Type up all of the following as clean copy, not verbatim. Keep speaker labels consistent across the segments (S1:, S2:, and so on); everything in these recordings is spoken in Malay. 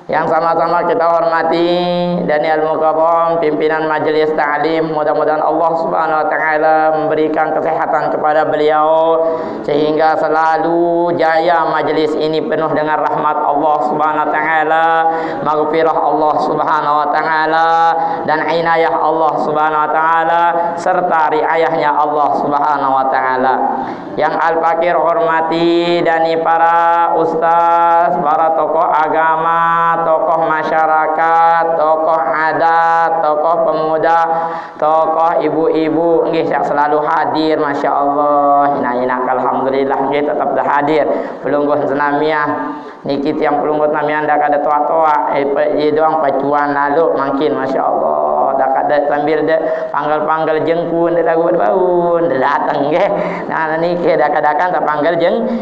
S1: Yang sama-sama kita hormati Daniel Mukarram, pimpinan Majelis Ta'lim, mudah-mudahan Allah Subhanahu wa taala memberikan kesehatan kepada beliau sehingga selalu jaya majelis ini penuh dengan rahmat Allah Subhanahu wa taala, maghfirah Allah Subhanahu wa taala dan inayah Allah Subhanahu wa taala serta riayahnya Allah Subhanahu wa taala. Yang Al-Fakir hormati dan para ustaz, para tokoh agama, tokoh masyarakat, tokoh adat, tokoh pemuda, tokoh ibu-ibu nggih yang selalu hadir, masya-Allah. Ina alhamdulillah nggih tetap dah hadir. Pelungguh senamiah niki tiang pelungguh senamiah ndak ada tua-tua doang pacuan lalu makin masya-Allah. Dak ada sambil dak panggil-panggil jengkun dak lagu baun datang nggih. Nah niki dak-dakan tak panggil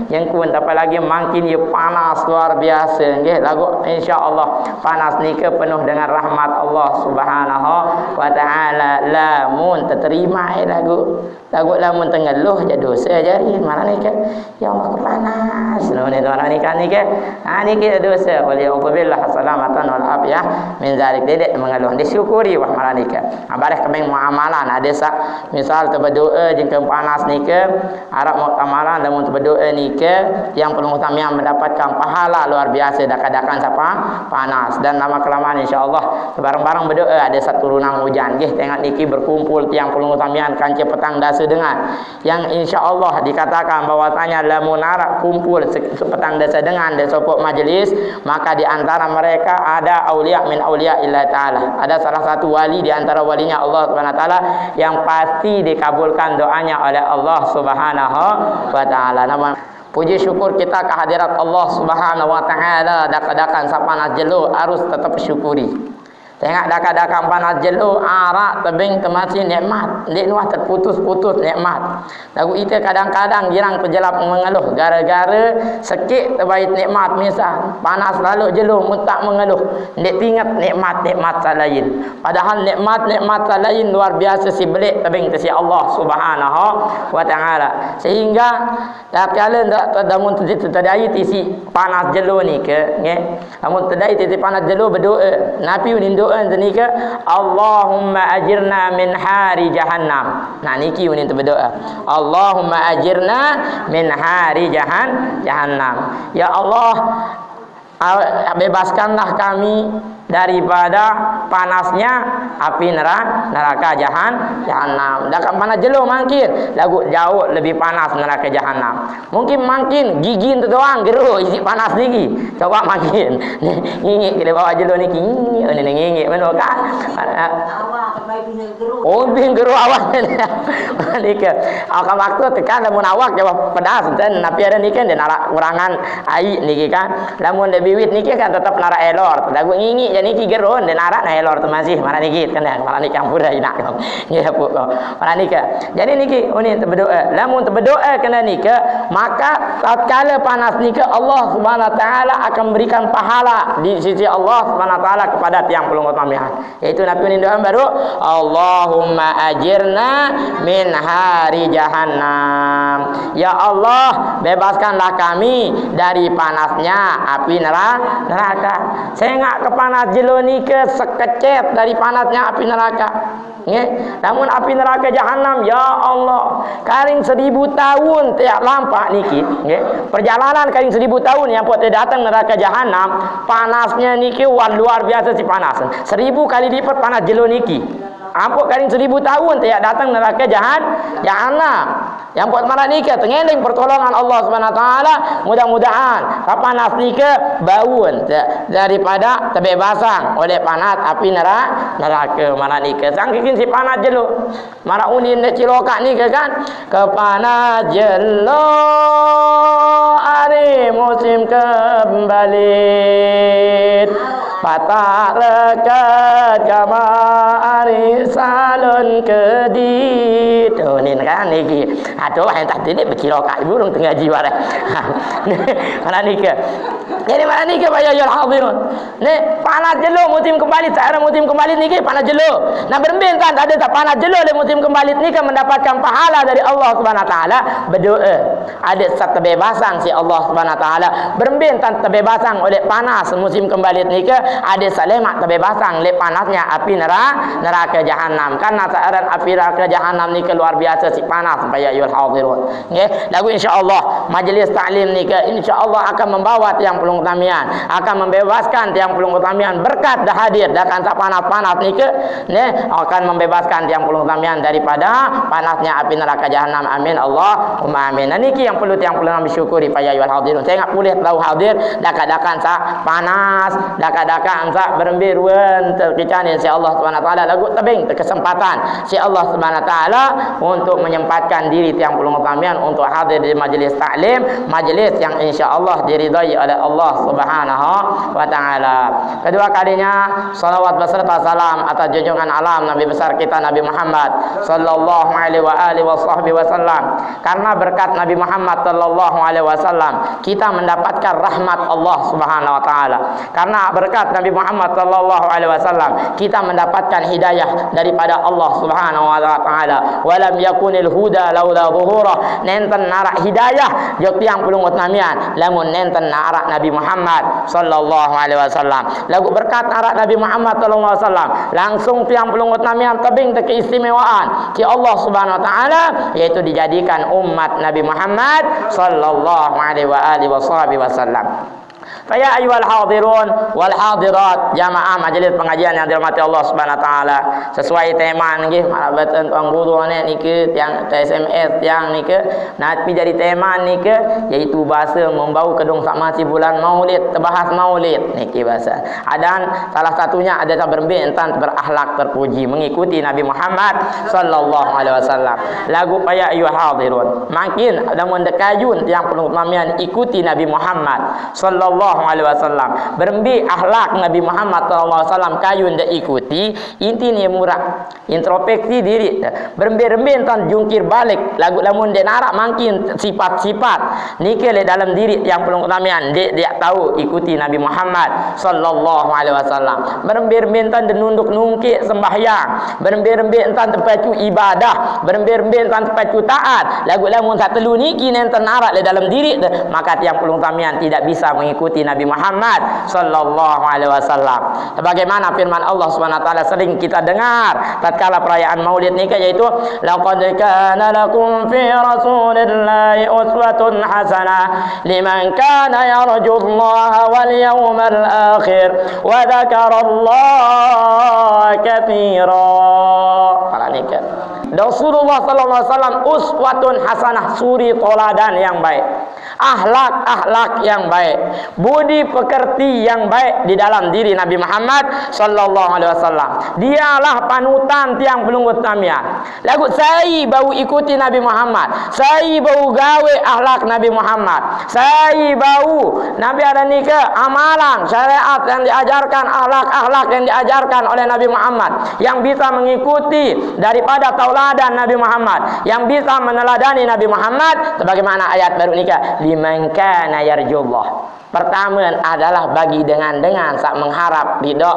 S1: jengkun apalagi makin ya panas luar biasa nggih lagu insyaallah panas niki penuh dengan rahmat Allah Subhanahu wa taala. Lamun terterima lagu lamun tengeluh jadi dosa jadi mana niki ya Allah kepanas ni orang ni kan niki niki dosa wali billah salamatan wal afiyah min zalik dedek mengeluh disyukuri wah malah niki abareh kemeng muamalan ada sak misal berdoa jeung panas niki arab muamalan lamun berdoa niki yang perlu utama mendapatkan pahala luar biasa dak-dakan siapa panas dan lama kelamaan insyaallah bareng-bareng berdoa ada satu turunang hujan nggih tengok niki berkumpul tiang perlu utamian kanca petang dasa dengan yang insyaallah dikatakan bahwasanya lamun arak kumpul petang dasa dengan dan sopok majelis maka di antara mereka ada aulia min aulia illah taala, ada salah satu wali di antara walinya Allah Subhanahu wa taala yang pasti dikabulkan doanya oleh Allah Subhanahu wa taala. Nama puji syukur kita kehadirat Allah Subhanahu wa taala dak-dakan sapanas jelo harus tetap syukuri. Tengok dak-dakan panas jelo arak tebing temasi nikmat dek nuah terputus-putus nikmat. Lagu itu kadang-kadang girang pejelap mengeluh gara-gara sikit terbaik nikmat misal panas lalu jelo mutak mengeluh dek tingat nikmat-nikmat lain. Padahal nikmat-nikmat lain luar biasa si belik tebing si Allah Subhanahu wa taala. Sehingga tak kala ndak tadamun terdai tisi panas jelo ni ke nggih. Amun terdai tisi panas jelo berdoa. Nabi doa zenika Allahumma ajirna min hari jahannam. Nah niki unin berdoa. Allahumma ajirna min hari jahannam. Ya Allah bebaskanlah kami daripada panasnya api neraka jahanam. Dak panas jelo makin lagu jauh lebih panas neraka jahanam. Mungkin makin gigi tu doang geru isi panas lagi. Coba makin ngingik kita bawa jelo niki ni ngingik mana kan. Oh bin geru awak ni ke. Akan waktu tekan lamun awak jawab pedas dan napi ada ni kan dia narak kurangan air niki kan. Lamun le biwit niki kan tetap narak elor. Lagu ngingik jadi ki geron dan arak na elor tu masih mana niki kan mana ni campur dah nak kau ya pu kau mana niki jadi niki oni berdoa lamun berdoa kena niki maka tatkala panas niki Allah Subhanahu wa taala akan berikan pahala di sisi Allah Subhanahu wa taala kepada tiang pelung utamian yaitu Nabi ni doa baru Allahumma ajirna min hari jahannam. Ya Allah bebaskanlah kami dari panasnya api neraka. Saya enggak ke panas jelo ni ke sekecet dari panasnya api neraka. Nggih. Namun api neraka jahanam ya Allah, karing 1000 tahun tiap lampak niki, nggih. Perjalanan karing 1000 tahun yang pot datang neraka jahanam, panasnya niki luar biasa si panas. 1000 kali lipat panas jelo niki. Ampun karing 1000 tahun tiap datang neraka jahanam. Yang buat mana nikah tengeling pertolongan Allah Subhanahu wa taala, mudah-mudahan panas nikah baun daripada terbebasan oleh panas api neraka mana nikah. Sangkin si panas jelo. Mara unin de cilokak nikah kan. Ke panas jelo hari musim kembali. Patah rekat kamaan risalun kedit. Oh ni kan ni. Aduh yang tak ini berkira kat burung tengah jiwa dah. Mana ni ke? Jadi mana ni ke ya hadirun. Ni panas jelo musim kembali sekarang musim kembali ni ke panas jelo. Nak berembin kan ada tak panas jelo le musim kembali ni kan mendapatkan pahala dari Allah Subhanahu Wa Taala berdoa. Ada satu bebasan si Allah Subhanahu Wa Taala berembin tan terbebasan oleh panas musim kembali ni ke ada selamat terbebasan oleh panasnya api neraka jahanam. Karena sekarang api neraka jahanam ni ke luar biasa si panas supaya yul hadirun. Okey, lagu insya-Allah majlis taklim ni ke insya-Allah akan membawa tiang pulung tamian, akan membebaskan tiang pulung tamian berkat dah hadir dah kan tak panas-panas ni ke ni akan membebaskan tiang pulung tamian daripada panasnya api neraka jahanam. Amin Allahumma amin. Dan niki yang perlu tiang pulung bersyukuri paya yul hadirun. Saya ingat boleh tahu hadir dakat-dakan sak panas, dakat-dakan sak berembiruan terkican insya-Allah Subhanahu Wa Taala lagu tebing kesempatan si Allah Subhanahu Wa Taala untuk menyempatkan diri tiang pulung tamian untuk hadir di majlis taklim, majlis yang insya-Allah diridai oleh Allah Subhanahu Wa Taala. Kedua kalinya salawat beserta salam atas junjungan alam Nabi besar kita Nabi Muhammad sallallahu alaihi wa alihi wasallam. Karena berkat Nabi Muhammad sallallahu alaihi wasallam kita mendapatkan rahmat Allah Subhanahu Wa Taala. Karena berkat Nabi Muhammad sallallahu alaihi wasallam kita mendapatkan hidayah daripada Allah Subhanahu Wa Taala. Walam yakunil huda laula zuhura. Nenten narak hidayah jok tiang pulung utamian lamun nenten narak Nabi Muhammad sallallahu alaihi wasallam. Lagu berkat narak Nabi Muhammad sallallahu alaihi wasallam langsung tiang pulung utamian tebing te keistimewaan ki Allah Subhanahu Wa Taala yaitu dijadikan umat Nabi Muhammad sallallahu alaihi wa alihi wasallam. Faya ayyuhal hadirun wal hadirat jamaah majlis pengajian yang dirahmati Allah Subhanahu Wa Taala sesuai tema nggih marabatan tuan guru ni ke tiang SMS tiang ni ke nak pi jadi tema ni ke iaitu bahasa membau kedung sak masih bulan Maulid terbahas Maulid niki bahasa. Dan salah satunya ada berembing tentang berakhlak terpuji mengikuti Nabi Muhammad sallallahu alaihi wasallam. Lagu faya ayyuhal hadirun makin ada mendekayun tiang perlu mamian ikuti Nabi Muhammad sallallahu alaihi wasallam berembi akhlak Nabi Muhammad sallallahu alaihi wasallam kayun dak ikuti inti ni murah introspeksi diri berembi-rembi entan jungkir balik lagu lamun dia narak makin sifat-sifat niki le dalam diri yang perlu utamian dia tahu ikuti Nabi Muhammad sallallahu alaihi wasallam berembi-rembi entan denunduk nungkik sembahyang berembi-rembi entan terpacu ibadah berembi-rembi entan terpacu taat lagu lamun satu niki enten narak le dalam diri maka tiang perlu utamian tidak bisa mengikuti Nabi Muhammad sallallahu alaihi wasallam. Sebagaimana firman Allah Subhanahu wa taala sering kita dengar tatkala perayaan Maulid ni yaitu laqad kana lakum fi rasulillahi uswatun hasanah liman kana yarjullaha wal yawmal akhir wa dzakarallaha katsira. Paranika Rasulullah sallallahu alaihi wasallam uswatun hasanah suri toladan yang baik. Akhlak yang baik, budi pekerti yang baik di dalam diri Nabi Muhammad sallallahu alaihi wasallam. Dialah panutan tiang pelunggut tamian. Lagu saya bau ikuti Nabi Muhammad. Saya bau gawe akhlak Nabi Muhammad. Saya bau Nabi ada ni ke amalan syariat yang diajarkan akhlak yang diajarkan oleh Nabi Muhammad yang bisa mengikuti daripada tauladan Nabi Muhammad yang bisa meneladani Nabi Muhammad sebagaimana ayat baru ni ke liman kana yarjullah. Pertama adalah bagi dengan sak mengharap ridha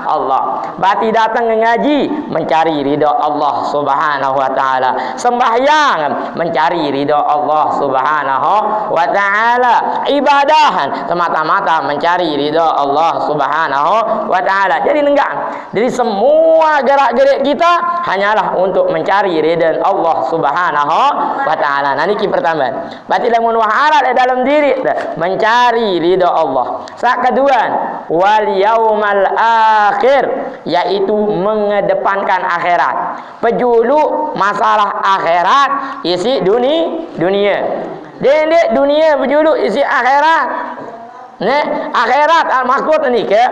S1: Allah. Berarti datang ngaji mencari ridha Allah Subhanahu wa taala. Sembahyang mencari ridha Allah Subhanahu wa taala. Ibadah semata-mata mencari ridha Allah Subhanahu wa taala. Jadi enggak. Jadi semua gerak-gerik kita hanyalah untuk mencari ridha Allah Subhanahu wa taala. Nah niki pertama. Berarti lamun waharat dalam diri mencari ridha Allah. Saat kedua, wal yaumal akhir, yaitu mengedepankan akhirat. Pejulu masalah akhirat isi dunia. Dendek dunia pejulu isi akhirat. Akhirat maksud ni ke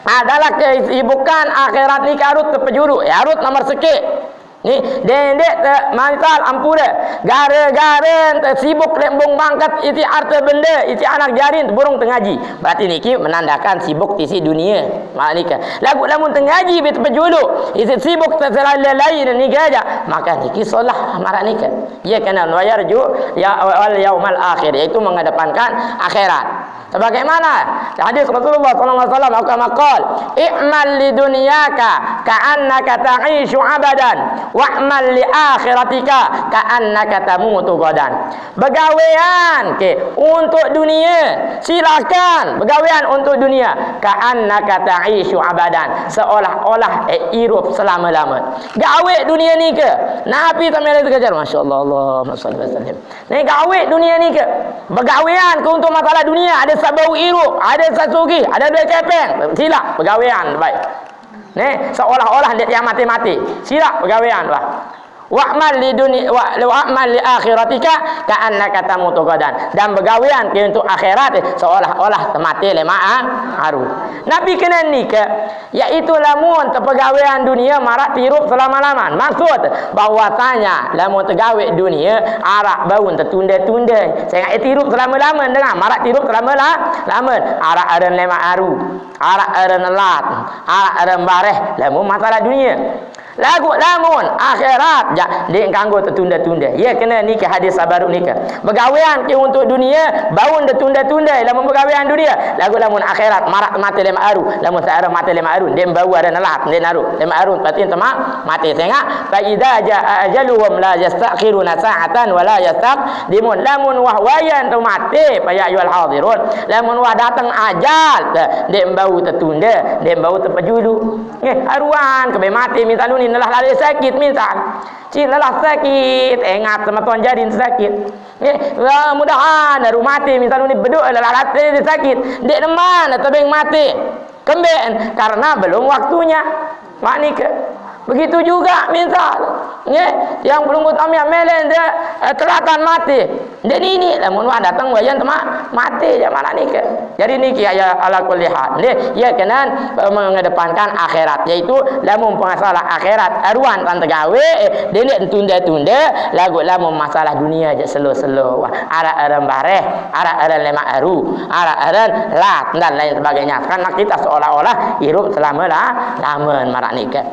S1: adalah kesibukan akhirat ni karut terpejulu. Arut nomor sikit. Ni dendek mantal ampura gara-gara tersibuk lembung bangkat isi harta benda isi anak jarin burung tengaji. Berarti niki menandakan sibuk isi dunia. Maknika lagu lamun tengaji bet pejulu isi sibuk terserah lain ni aja, maka niki solah marak nika. Ia kena wayarju ya wal yaumal akhir, iaitu mengedepankan akhirat. Sebagaimana hadis Rasulullah sallallahu alaihi wasallam maqal i'mal li dunyaka ka'annaka ta'ishu abadan wa'mal li akhiratika ka'annaka tamutu ghadan. Begawean untuk dunia, silakan begawean untuk dunia, ka'annaka ta'ishu abadan, seolah-olah hidup selama-lama. Gawe dunia ni ke Nabi sampai kejar, masyaallah, Allahumma shalli wa sallim. Ni gawe dunia ni ke begawean ke untuk masalah dunia, ada sabau irup, ada sasugi, ada dua kepeng, silap pegawean baik. Ni seolah-olah dia yang mati-mati, silap pegawean bah. Wa'mal li dunia wa'mal li akhiratika ka'annaka tamutu ghadan, dan begawean ke untuk akhirat seolah-olah mati lemaan haru. Nabi kena nikah iaitu lamun terpegawean dunia marak tirup selama-lama. Maksud bahwasanya lamun tergawe dunia arak baun tertunda-tunda, saya ingat tirup selama-lama dengar marak tirup selama-lama. Arak aran lemak haru, arak aran lat, arak aran bareh lamun masalah dunia. Lagu lamun akhirat ja dia kanggo tertunda-tunda. Ya kena nikah hadis sabaru nikah. Begawean ke untuk dunia, baun tertunda-tunda lamun begawean dunia. Lagu lamun akhirat marak mati lema aru. Lamun saara mati lema aru, dem bau ada nalat, dem naru. Lema aru berarti temak mati tengah. Fa idza jaa ajaluhum la yastakhiruna sa'atan wa la yastaqdimun. Lamun wahwayan tu mati fa ya ayyuhal hadirun. Lamun wah datang ajal, dem bau tertunda, dem bau terpejulu. Aruan kebe mati misalun nalah lari sakit misal. Cik nalah sakit, ingat sama tuan jadin sakit. Mudahan daru mati misal ni beduk nalah lari sakit. Dek deman atau beng mati. Kemben karena belum waktunya. Maknika. Begitu juga misal yang belum utama melen dia telatan mati. Dan ini lamun wah datang wajan temak mati je mana ni ke. Jadi niki aya ala kulli hal. Ya kena mengedepankan akhirat, yaitu lamun masalah akhirat aruan tan tegawe dia tunda-tunda lagu lamun masalah dunia je selo-selo. Ara-aran bareh, ara-aran lemak aru, ara-aran lat dan lain sebagainya. Karena kita seolah-olah hidup selama-lama marak nikah.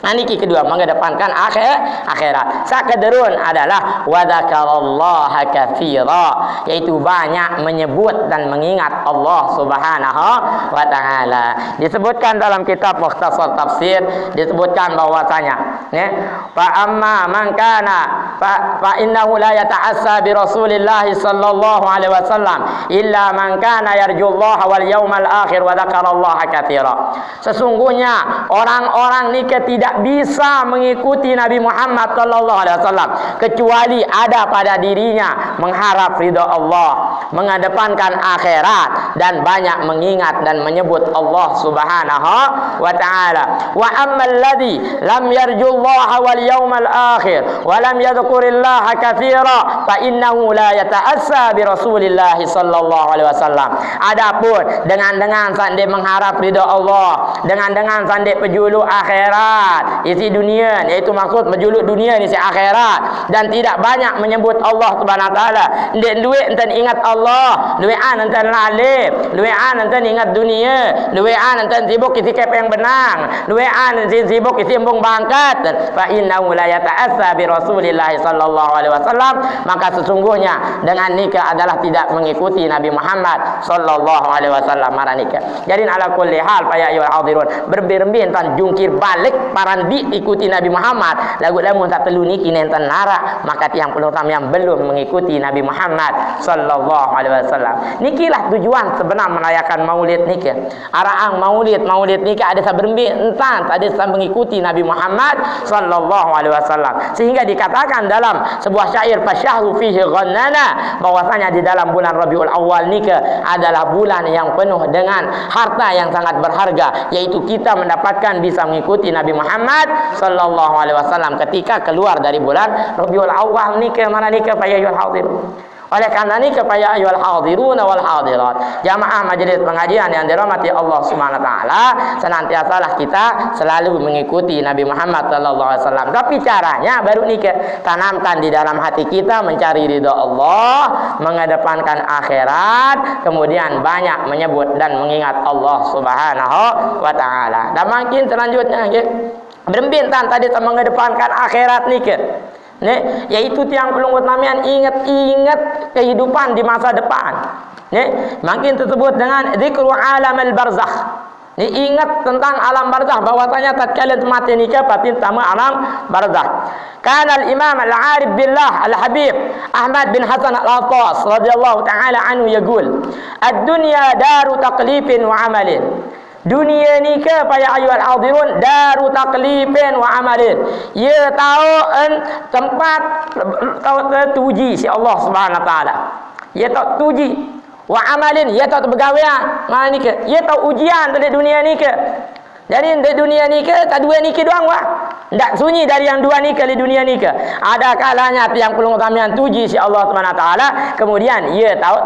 S1: Niki kedua mengedepankan akhirat. Sakederun adalah wa dzakarallaha katsira, yaitu banyak menyebut dan mengingat Allah Subhanahu wa taala. Disebutkan dalam kitab Mukhtasar Tafsir disebutkan bahwasanya fa amma man kana fa innahu la yata'assa bi Rasulillah sallallahu alaihi wasallam illa man kana yarjullaha wal yawmal akhir wa dzakarallaha katsira. Sesungguhnya orang-orang ni tidak bisa mengikuti Nabi Muhammad sallallahu alaihi wasallam kecuali ada pada dirinya mengharap ridha Allah, mengedepankan akhirat dan banyak mengingat dan menyebut Allah Subhanahu wa taala. Wa ammal ladzi lam yarjullaha wal yawmal akhir wa lam yadhkurillaha katsira fa innahu la yata'assa bi Rasulillah sallallahu alaihi wasallam. Adapun dengan sandi mengharap ridha Allah, dengan sandi pejulu akhirat isi dunia, iaitu maksud menjuluk dunia ni si akhirat, dan tidak banyak menyebut Allah Subhanahu wa taala. Ndek duit enten ingat Allah, duian enten lalib, duian enten ingat dunia, duian enten sibuk isi kepeng benang, duian enten sibuk isi embung bangkat. Fa innahu la yata'assa bi Rasulillah sallallahu alaihi wasallam, maka sesungguhnya dengan nikah adalah tidak mengikuti Nabi Muhammad sallallahu alaihi wasallam marah nikah. Jadi ala kulli hal fa ya ayyuhal hadirun, berbi-rembi enten jungkir balik parandi ikuti Nabi Muhammad lagu lamun tak telu niki nenten nara, maka tiang penutama yang belum mengikuti Nabi Muhammad sallallahu alaihi wasallam. Nikilah tujuan sebenar merayakan Maulid nikah. Araang Maulid nikah ada saberembi entan ada mengikuti Nabi Muhammad sallallahu alaihi wasallam, sehingga dikatakan dalam sebuah syair fasyahru fihi ghannana, bahwasanya di dalam bulan Rabiul Awal nikah adalah bulan yang penuh dengan harta yang sangat berharga, yaitu kita mendapatkan bisa mengikuti Nabi Muhammad sallallahu alaihi wasallam ketika keluar dari bulan Rabiul Awal nikah mana nikah fa ya hadir. Oleh karena ini kepada ayyuhal hadirun wal hadirat, jamaah majelis pengajian yang dirahmati Allah Subhanahu wa taala, senantiasalah kita selalu mengikuti Nabi Muhammad sallallahu alaihi wasallam. Tapi caranya baru nikah, tanamkan di dalam hati kita mencari ridha Allah, mengedepankan akhirat, kemudian banyak menyebut dan mengingat Allah Subhanahu wa taala. Dan makin selanjutnya berbincang tadi mengedepankan akhirat nikah. Nih, yaitu tiang pelunggut namian ingat-ingat kehidupan di masa depan. Nih, makin tersebut dengan zikru alam al-barzakh. Nih, ingat tentang alam barzakh, bahwasanya tatkala mati nikah pasti sama alam barzakh. Kana al-imam al-arif billah al-habib Ahmad bin Hasan al-Attas radhiyallahu taala anhu yaqul, ad-dunya daru taqlifin wa amalin. Dunia ni ke para ayyuhal hadirun daru taklifin wa amalin. Ia tahu tempat tertuji si Allah Subhanahu wa taala. Ia tahu tuji wa amalin, ia tahu bergawean. Mana ni ke? Ia tahu ujian dari dunia ni ke. Jadi di dunia ni ke tak dua ni ke doang wah. Ndak sunyi dari yang dua ni ke di dunia ni ke. Ada kalanya yang pelung kamian tuji si Allah Subhanahu wa taala, kemudian ia tahu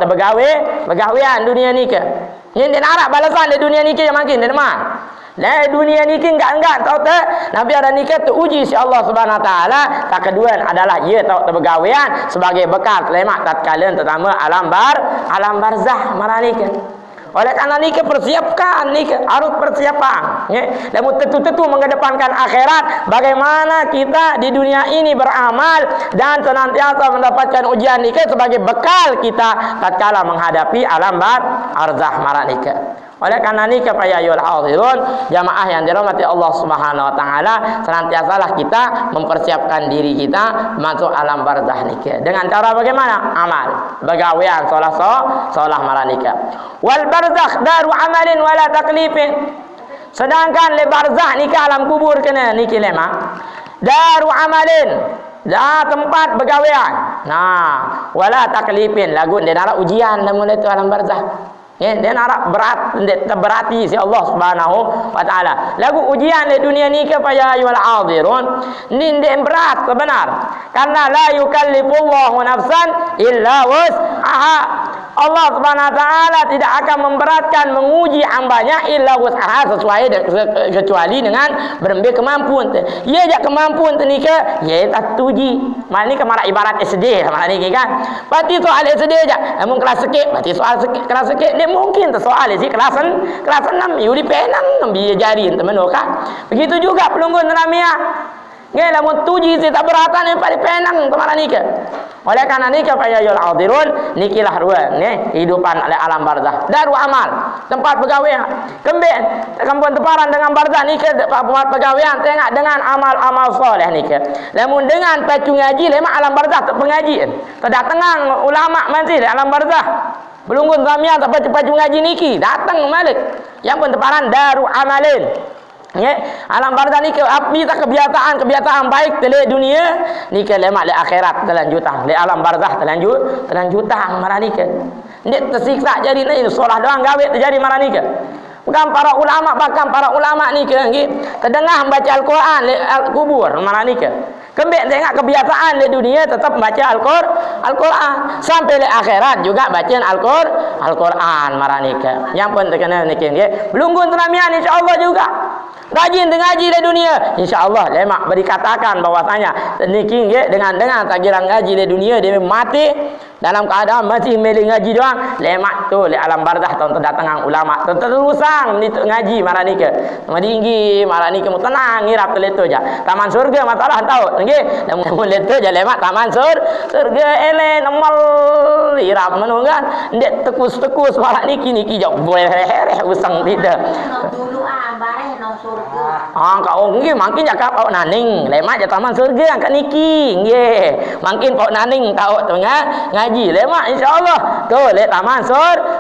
S1: bergawean dunia ni ke. Yang dia nak balasan di dunia ni ke yang makin dia demam. Di dunia ni ke enggak tahu tak Nabi ada nikah tu uji si Allah Subhanahu wa taala. Tak kedua adalah ia tahu bergawean sebagai bekal selamat tatkala terutama alam barzah marah nikah. Oleh karena nikah persiapkan nikah, harus persiapan. Dan tentu mengedepankan akhirat. Bagaimana kita di dunia ini beramal dan senantiasa mendapatkan ujian nikah sebagai bekal kita tatkala menghadapi alam barzah marah nikah. Oleh karena ini kepada ayyuhal hadirun, jamaah yang dirahmati Allah Subhanahu wa taala, senantiasalah kita mempersiapkan diri kita masuk alam barzah nikah. Dengan cara bagaimana? Amal, begawean solah marah nikah. Wal barzakh daru amalin wala taklifin. Sedangkan le barzah nikah alam kubur kena nikah lema. Daru amalin, tempat begawean. Nah, wala taklifin, lagu dia nak ujian namun itu alam barzah. Dia nak berati si Allah Subhanahu wa taala. Lagu ujian di dunia ni kepada ayyuhal hadirun, ni dia berat benar. Karena la yukallifullahu nafsan illa wus'aha. Allah Subhanahu wa taala tidak akan memberatkan menguji hambanya illa wus'aha, kecuali dengan berembih kemampuan. Ia jak kemampuan tu ni ke, ia tak tuji. Mal ni kemara ibarat SD mal ni kan. Berarti soal SD je. Namun kelas sikit, berarti soal sikit, kelas sikit dia mungkin tersoal di kelas 6 yuli penang biar jari teman kan. Begitu juga pelunggun Namiah. Nggih lamun tuji si tak beratan pada penang kemana nikah. Oleh karena nikah pada ayyuhal hadirun, nikilah ruan hidupan alam barzah. Daru amal, tempat pegawaian. Kembali kampung teparan dengan barzah nikah tempat pegawaian tengok dengan amal-amal soleh nikah. Lamun dengan pacu ngaji lemak alam barzah tak pengajian. Terdatang ulama masih alam barzah. Belunggun Namiah tak pacu ngaji niki datang malik. Yang pun teparan daru amalin. Alam barzah ni bisa kebiasaan baik tele dunia ni ke lemak le akhirat terlanjutan le alam barzah terlanjutan marah ni ke ni tersiksa jadi ni solah doang gawe terjadi marah ni ke bukan para ulama ni ke terdengar membaca Al-Quran le kubur marah ni ke kembali tengok kebiasaan di dunia tetap baca Al-Quran sampai di akhirat juga bacaan Al-Quran marah nikah. Yang pun terkena nikah belunggun Namiah insyaallah juga rajin ngaji di dunia insyaallah lemak berikatakan bahwasanya nikah dengan tagiran ngaji di dunia dia mati dalam keadaan masih milih ngaji doang lemak tu le alam barzah tahun terdatangan ulama terusang ni ngaji marah nikah tinggi marah nikah tenang ngirap teleto aja taman surga masalah tahu nggih namun leto aja lemak taman surga ele normal irap menunggan ndek tekus marah niki jauh boleh usang tidak
S2: dulu bareh nang surga
S1: kau nggih makin cakap pau naning lemak je taman surga angkat niki nggih makin pau naning tahu tengah ngaji lemak insyaallah tu le taman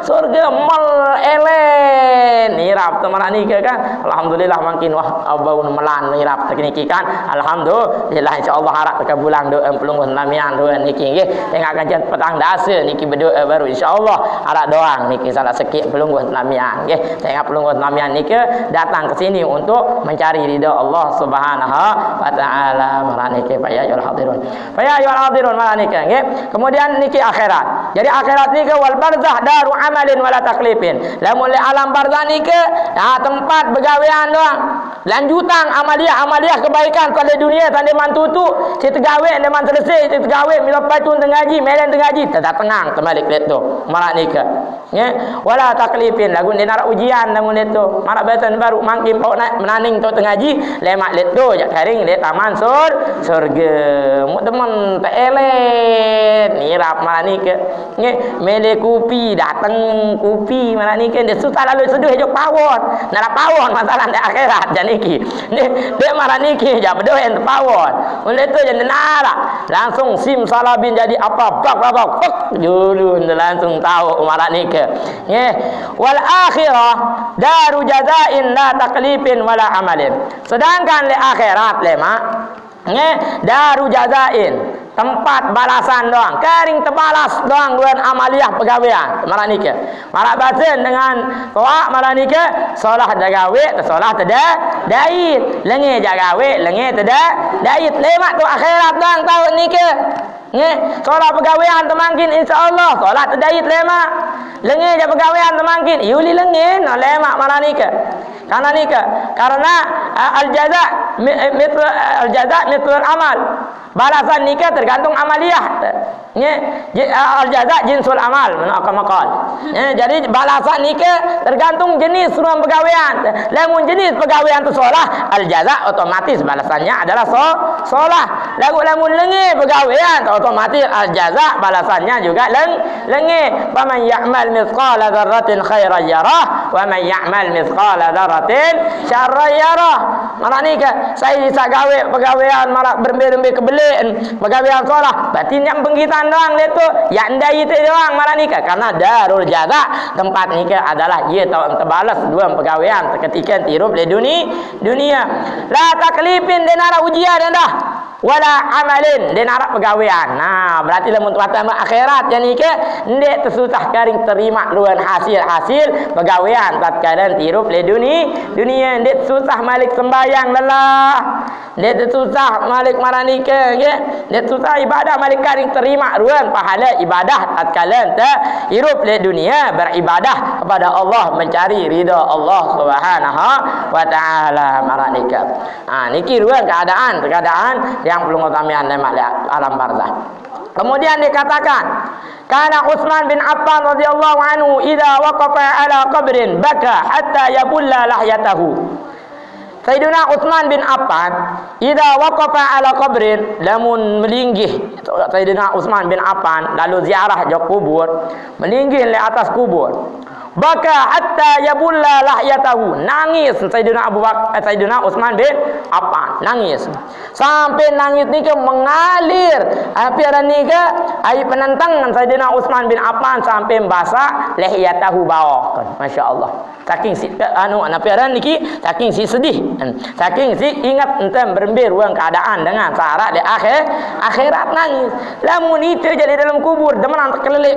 S1: surga mal elen nirap teman ni ke kan alhamdulillah makin wah bau melan nirap tekniki kan alhamdulillah insyaallah harap terkabulan doa pelunggun Namiah doa niki nggih tengok kajian petang dasa niki berdoa baru insyaallah harap doang niki salah sikit pelunggun Namiah nggih tengok pelunggun Namiah niki datang ke sini untuk mencari ridha Allah Subhanahu wa taala marah niki ya ayyuhal hadirun marah niki nggih kemudian niki akhirat Jadi akhirat ni ke wal barzah daru amalin wala taklifin. Lamun le alam barzah ni ke tempat begawean doang. Lanjutan amaliah kebaikan kalau dunia tanda mantutu, si tegawe deman selesai, si tegawe bila patun tengaji, melen tengaji, tak tenang terbalik let tu. Marak ni ke. Ya, wala taklifin lagu dia nak ujian lamun let tu. Marak batan baru mangkin pau nak menaning tu tengaji, lemak let tu jak karing let taman surga. Mu demen tak elet. Ni rap marak ni ke. Ya, mele kopi datang kopi marak ni ke dia susah lalu seduh hijau pawon. Nak pawon masalah di akhirat jadi dia marah niki je berdoa terpawon. Oleh tu jadi nara langsung sim salabin jadi apa bak dulu langsung tahu marah niki. Ya, wal akhirah daru jazain la taklifin wala amalin. Sedangkan le akhirat le mak daru jazain tempat balasan doang, kering terbalas doang dengan amaliah pegawaian. Malah ni ke. Malah batin dengan soak malah ni ke, solah jagawe, solah teda dait. Lengi jagawe, lengi teda dait. Lemak tu akhirat doang tahun ni ke. Nge, solah pegawaian temangkin insya-Allah, solah tedait lemak. Lengi je pegawaian temangkin, yuli lengi no lemak malah ni ke. Karena ni ke, karena al-jaza mithl al-amal. Balasan nikah tergantung amaliyah. Al-jaza jinsul amal maqal. Jadi balasan nikah tergantung jenis ruang pegawaian. Lamun jenis pegawaian tu solah, al-jaza otomatis balasannya adalah solah. Lamun lengi pegawaian otomatis al-jaza balasannya juga lengi. Wa man ya'mal mithqala dzarratin khairan yarah wa man ya'mal mithqala dzarratin syarran yarah. Mana ni ke? Saya bisa gawe pegawaian marak berbe-berbe kebeli pegawaian solah batin yang penggitan doang le tu yang ndai tu doang malah nikah karena darul jaza tempat nikah adalah ia terbalas dua pegawaian ketika tirup le dunia la taklifin denara ujian dah wala amalin denara pegawaian. Nah berarti lamun tuatan akhirat yang nikah ndek tersusah karing terima luan hasil pegawaian tatkala tirup le dunia ndek susah malik sembayang lelah ndek susah malik marah nikah. Dia susah ibadah malik karing terima ruan pahala ibadah tatkala hirup le dunia beribadah kepada Allah mencari ridha Allah Subhanahu wa taala maranika. Niki ruan keadaan yang perlu utamian lemak alam barzah. Kemudian dikatakan kana Utsman bin Affan radhiyallahu anhu idza waqafa ala qabrin baka hatta yabulla lahyatahu. Sayyidina Utsman bin Affan idza waqafa ala qabrin lamun melinggih Sayyidina Utsman bin Affan lalu ziarah jok kubur melinggih di atas kubur baka hatta yabulla lahyatahu nangis Sayyidina Sayyidina Utsman bin Affan nangis sampai nangis ni ke mengalir api ada ni ke air penentang Sayyidina Utsman bin Affan sampai basah lahyatahu bawah. Masya-Allah. Saking si napiaran niki saking si sedih saking si ingat enten berembir ruang keadaan dengan syarat di akhirat nangis. Lamun itu jadi dalam kubur deman kelelek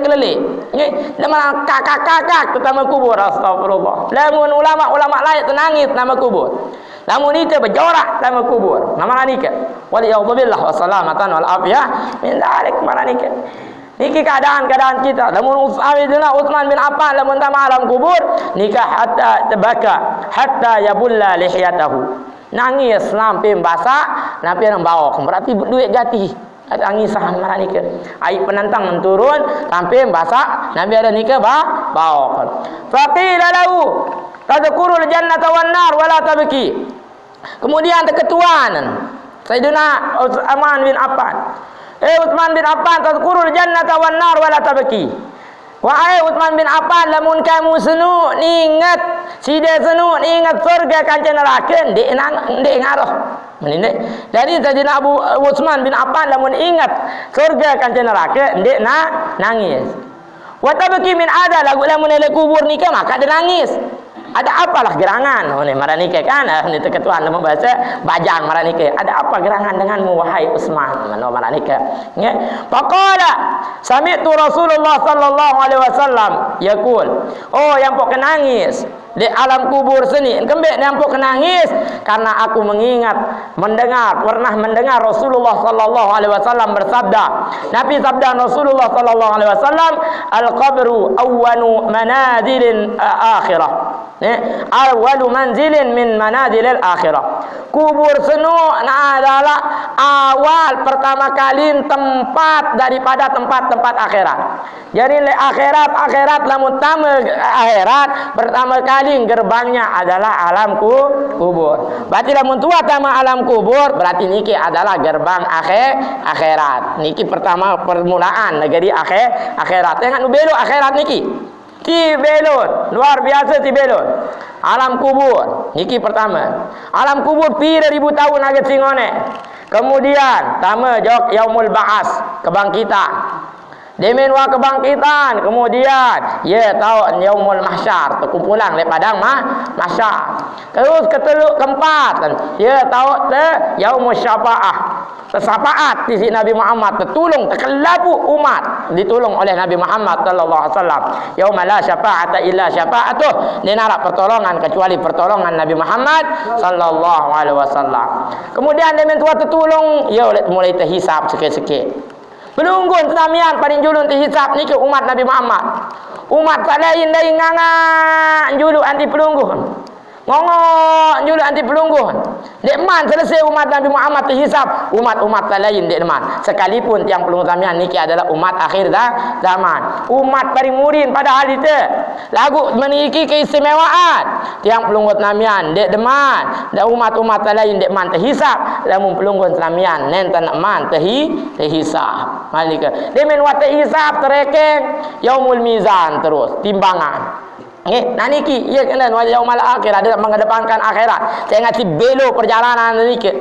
S1: deman kakak pertama kubur astagfirullah. Lamun ulama lain nangis nama kubur. Lamun itu berjorak nama kubur. Nama nikah. Waliyadzubillah wassalamatan wal afiyah min dzalik maranika. Niki keadaan kita. Lamun Sayyidina Utsman bin Affan lamun tama alam kubur nikah hatta tabaka hatta yabulla lihyatahu. Nangis sampai basah, sampai nang bawa. Berarti duit jati. Tangisan marah nikah. Air penantang menturun sampai basah, nabi ada nikah bawa. Faqila lahu tadhkurul jannata wan nar wala tabki. Kemudian ketuaan Sayyidina Utsman bin Affan. Utsman bin Affan tadhkurul jannata wan nar wala tabki. Wahai Utsman bin Affan lamun kamu senu ingat sida senu ingat surga kanca neraka ndek ngaroh. Menine. Jadi Sayyidina Utsman bin Affan lamun ingat surga kanca neraka ndek nangis. Wa tabki min ada lagu lamun ele kubur nikah maka dia nangis. Ada apalah gerangan? Oh ni marah nikah kan? Ni ketuaan nama bahasa bajang marah nikah. Ada apa gerangan denganmu wahai Utsman? Mana marah nikah? Ya. Faqala sami'tu Rasulullah sallallahu alaihi wasallam yaqul. Oh yang pok nangis. di alam kubur sini. Kembali nampak nangis karena aku pernah mendengar Rasulullah sallallahu alaihi wasallam bersabda. Nabi sabda Rasulullah sallallahu alaihi wasallam, al-qabru awwalu manazilin akhirah. Awwalu manzilin min manazilil akhirah. Kubur senu adalah awal pertama kali tempat daripada tempat-tempat akhirat. Jadi akhirat lamun akhirat pertama kali gerbangnya adalah alam kubur. Berarti lamun tua tama alam kubur berarti niki adalah gerbang akhirat. Niki pertama permulaan negeri akhirat. Tengok nu belok akhirat niki. Ti belon, luar biasa ti belon. Alam kubur, niki pertama. Alam kubur pi 2000 tahun agak singone. Kemudian tama jok yaumul ba'as, kebangkitan. Demen wa kebangkitan, kemudian tahu yaumul mahsyar, kumpulan di padang mahsyar. Terus keempat, tahu yaumul syafaah. Tersapaat di sini Nabi Muhammad tertolong terkelabu umat ditolong oleh Nabi Muhammad sallallahu alaihi wasallam. Yauma la syafa'ata illa syafa'atuh, dia nak pertolongan kecuali pertolongan Nabi Muhammad sallallahu alaihi wasallam. Kemudian dia mentua tertolong mulai terhisap sikit-sikit. Pelunggun tamian paling julun terhisap niki umat Nabi Muhammad. Umat tak lain dari nganga julu anti pelunggun. Ngongok julu anti pelunggun. Dekman selesai umat Nabi Muhammad terhisap, umat-umat lain dekman. Sekalipun tiang pelunggun tamian niki adalah umat akhir zaman. Umat paling murin pada hari itu. Lagu memiliki keistimewaan. Tiang pelunggun tamian dekman dan umat-umat lain dekman terhisap. Lamun pelunggun tamian nenten man terhisap. Malika. Demen wa terhisap terekeng yaumul mizan terus timbangan. Niki kena yaumul akhir ada mengedepankan akhirat. Saya ngasih belo perjalanan niki.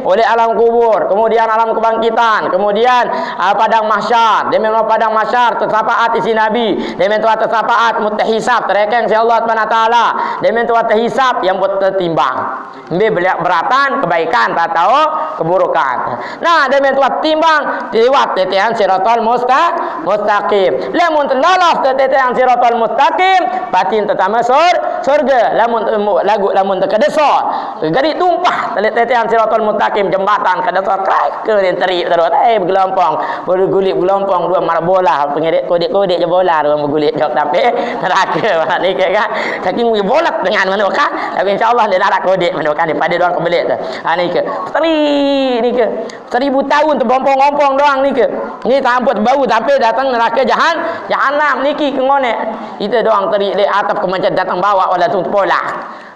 S1: Oleh alam kubur, kemudian alam kebangkitan, kemudian padang mahsyar. Demikian padang mahsyar tersapaat isi Nabi. Demikian tersapaat mutahisab terekeng si Allah Subhanahu taala. Demikian terhisab yang buat tertimbang. Beratan kebaikan tak tahu keburukan. Nah, demikian timbang lewat tetian siratal mustaqim. Lamun lolos tetian siratal mustaqim, batin tetama surga. Lamun terkedesor, jadi tumpah tetian siratal mustaqim jembatan kedesor ke teri terus bergelompong bergulit gelompong dua marah bola pengedik kodek je bola dua bergulit jok tapi neraka ni kan tapi bolat dengan manuka tapi insyaallah dia nak kodek manuka ni pada doang kebelit tu ni ke ni ke 1000 tahun terbompong-bompong doang ni ke ni tamput bau tapi datang neraka jahanam niki ke ngone itu doang teri di atap kemancet datang bawa wala tu pola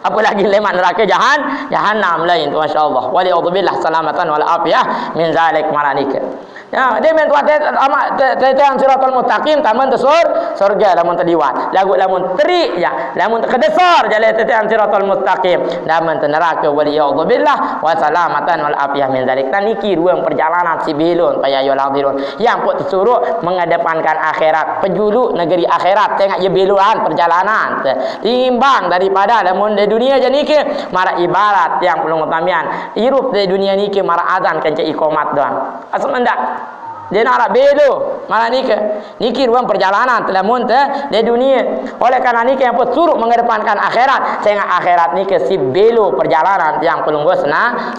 S1: apa lagi lemak neraka jahanam lain tu masyaallah wa li'udzubillah salamatan wal afiyah min zalik maranika. Ya, dia men tuat yang siratal mustaqim taman surga lamun terdiwat. Lamun teri ya, lamun kedesor jalan yang siratal mustaqim lamun neraka wa li'udzubillah wa salamatan wal afiyah min zalik. Taniki dua perjalanan sibilun kaya yul hadirun. Yang pun disuruh mengedepankan akhirat, penjulu negeri akhirat tengok je biluan perjalanan. Timbang daripada lamun di dunia jadi ke mara ibarat yang belum tamian hirup di dunia ni ke mara azan kan cak iqamat doang asal mendak dia nak belo malah niki ruang perjalanan telah muntah di dunia oleh karena niki yang pun suruh mengedepankan akhirat sehingga akhirat niki si belo perjalanan yang pelunggu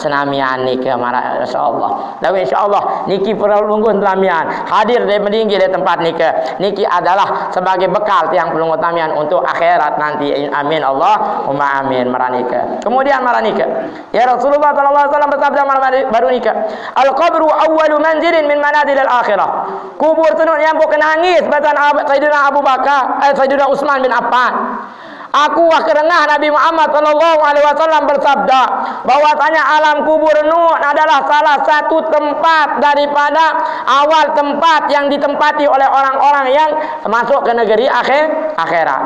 S1: senamian niki mara insyaallah lalu insyaallah niki pelunggu senamian hadir di meninggi di tempat niki adalah sebagai bekal yang pelunggu tamian untuk akhirat nanti amin Allahumma amin mara niki kemudian mara niki ya Rasulullah sallallahu alaihi wasallam bersabda baru niki al-qabru awwalu manzilin min manazil al-akhirah. Kubur tu yang bukan nangis bacaan Sayyidina Abu Bakar, Sayyidina Utsman bin Affan. Aku karena Nabi Muhammad sallallahu alaihi wasallam bersabda bahwasanya alam kubur Nuh adalah salah satu tempat daripada awal tempat yang ditempati oleh orang-orang yang masuk ke negeri akhirat.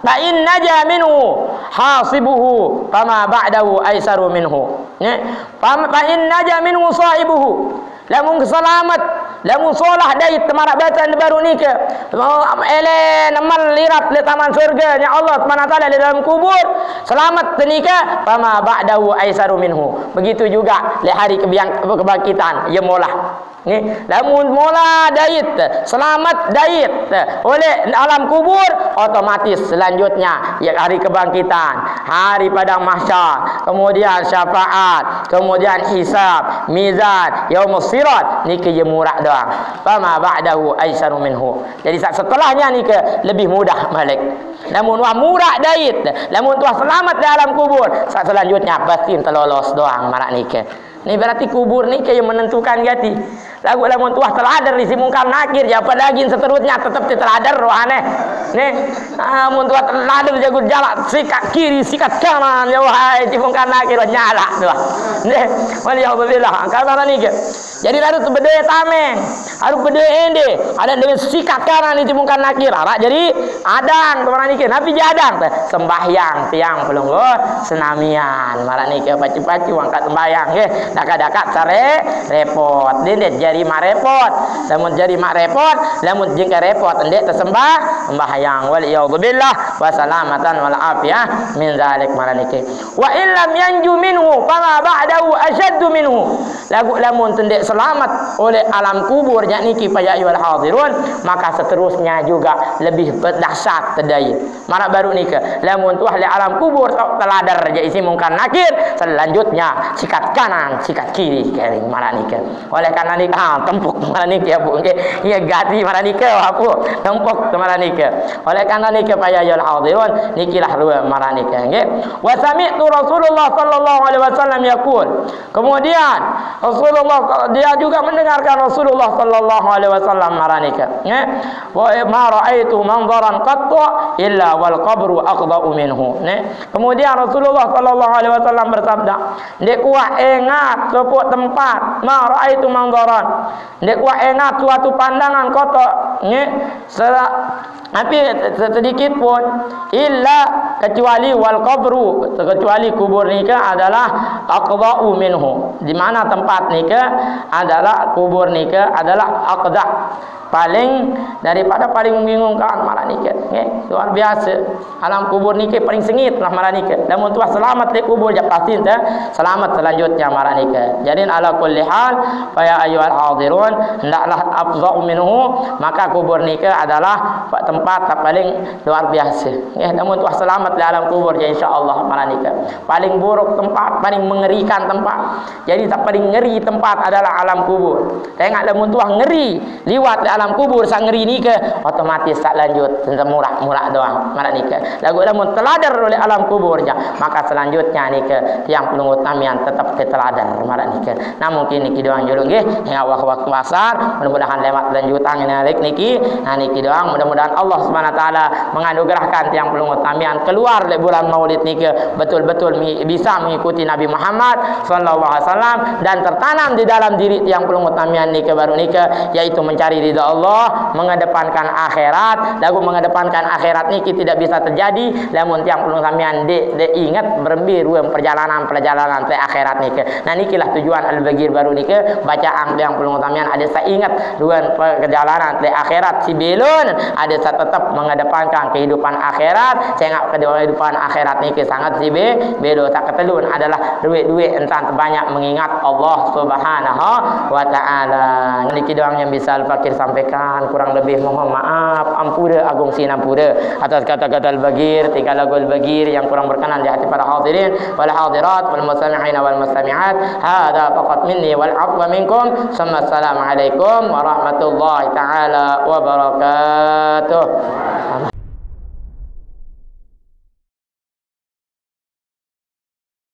S1: Fa in naja minhu hasibuhu fama ba'dahu aisaru minhu. Fa in naja minhu sahibuhu. Lamun selamat, lamun solah dari temarak bacaan baru ni ke. Namal lirat le taman surga nya Allah Subhanahu taala di dalam kubur. Selamat tenika fama ba'dahu aisaru minhu. Begitu juga le hari kebangkitan ia molah. Ni, lamun mula dait, selamat dait oleh alam kubur, otomatis selanjutnya ya hari kebangkitan, hari padang mahsyar, kemudian syafaat, kemudian hisab, mizan, yaumus sirat, ni ke je murah doang. Fama ba'dahu aisaru minhu. Jadi setelahnya ni ke lebih mudah balik. Namun wah murah dait, namun tuah selamat di alam kubur, selanjutnya pasti terlolos doang marak ni ke. Ni berarti kubur ni kayak menentukan gati. Lagu lamun tuah teladar di simungkan nakir, apa lagi seterusnya tetap teladar rohane. Nih, mun tuah teladar jago jalan sikat kiri, sikat kanan, ya wahai simungkan nakir nyala tuah. Nih, waliyahulillah. Karena ni ke. Jadi harus berdaya tameng, harus berdaya ende. Ada dengan sikat kanan di simungkan nakir. Jadi adang kemana ni ke? Nabi jadang sembahyang tiang pelunggu senamian. Marah ni ke pacu-pacu angkat sembahyang ke. Dakat-dakat sare repot. Dendet jari mak repot. Lamun jari mak repot, lamun jengka repot endek tersembah sembahyang. Waliyadzubillah wa salamatan wal afiyah min zalik maranike. Wa illam yanju minhu fama ba'dahu ashaddu minhu. Lamun tendek selamat oleh alam kubur yakni pada ayyuhal hadirun, maka seterusnya juga lebih dahsyat tedai. Mana baru nikah. Lamun tuah li alam kubur teladar je isi mungkar nakir, selanjutnya sikat kanan, sikat kiri kering mana nikah. Oleh karena nikah tempuk mana nikah bu nggih. Ia gati mana nikah apa? Tempuk mana nikah. Oleh karena nikah pada ayyuhal hadirun, nikilah dua mana nikah nggih. Wa sami'tu Rasulullah sallallahu alaihi wasallam yaqul. Kemudian Rasulullah dia juga mendengarkan Rasulullah sallallahu alaihi wasallam maranika. Wa ma ra'aitu manzaran qattu illa wal qabru aqda'u minhu. Kemudian Rasulullah sallallahu alaihi wasallam bersabda, "Ndek kuah ingat sebuah tempat, ma ra'aitu manzaran." Ndek kuah ingat suatu pandangan kotor, tapi sedikit pun illa kecuali wal qabru, kecuali kubur nikah adalah aqda'u minhu. Di mana tempat nikah adalah kubur nikah adalah aqda', paling daripada paling membingungkan malah nikah. Luar biasa. Alam kubur nikah paling sengit lah malah nikah. Namun tuah selamat di kubur je pasti selamat selanjutnya malah nikah. Jadi ala kulli hal fa ya ayyuhal hadirun, hendaklah afdha'u minhu, maka kubur nikah adalah tempat paling luar biasa. Namun tuah selamat di alam kubur je insyaallah malah nikah. Paling buruk tempat, paling mengerikan tempat. Jadi tak paling ngeri tempat adalah alam kubur. Tengok namun tuah ngeri liwat di alam kubur sang ngeri ni ke otomatis tak lanjut tentang murah doang mana ni ke lagu lamun teladar oleh alam kuburnya, maka selanjutnya ni ke yang pelungut tamian tetap teladar mana ni ke. Nah mungkin niki doang julu nggih hingga waktu asar, mudah-mudahan lewat lanjutan ini niki. Nah niki doang, mudah-mudahan Allah Subhanahu wa taala menganugerahkan tiang pelungut tamian keluar dari bulan Maulid niki betul-betul bisa mengikuti Nabi Muhammad sallallahu alaihi wasallam dan tertanam di dalam diri tiang pelungut tamian niki baru niki, yaitu mencari ridha Allah, mengedepankan akhirat. Lagu mengedepankan akhirat ni tidak bisa terjadi namun tiang pelung samian de ingat berembiru perjalanan ke akhirat ni ke. Nah nikilah tujuan al-bagir baru ni ke, bacaan tiang pelung samian ada saya ingat ruan perjalanan ke akhirat si belun, ada saya tetap mengedepankan kehidupan akhirat. Saya ingat kehidupan akhirat ni ke sangat si belo tak ketelun adalah duit-duit entah terbanyak mengingat Allah Subhanahu wa taala. Niki doang yang bisa al-fakir sampaikan, kurang lebih mohon maaf, ampura agung sinampura atas kata-kata al-bagir, tingkah lagu al-bagir yang kurang berkenan di hati para hadirin wal hadirat wal mustami'in wal mustami'at. Hadza faqat minni wal afwa minkum. Assalamualaikum warahmatullahi taala wabarakatuh.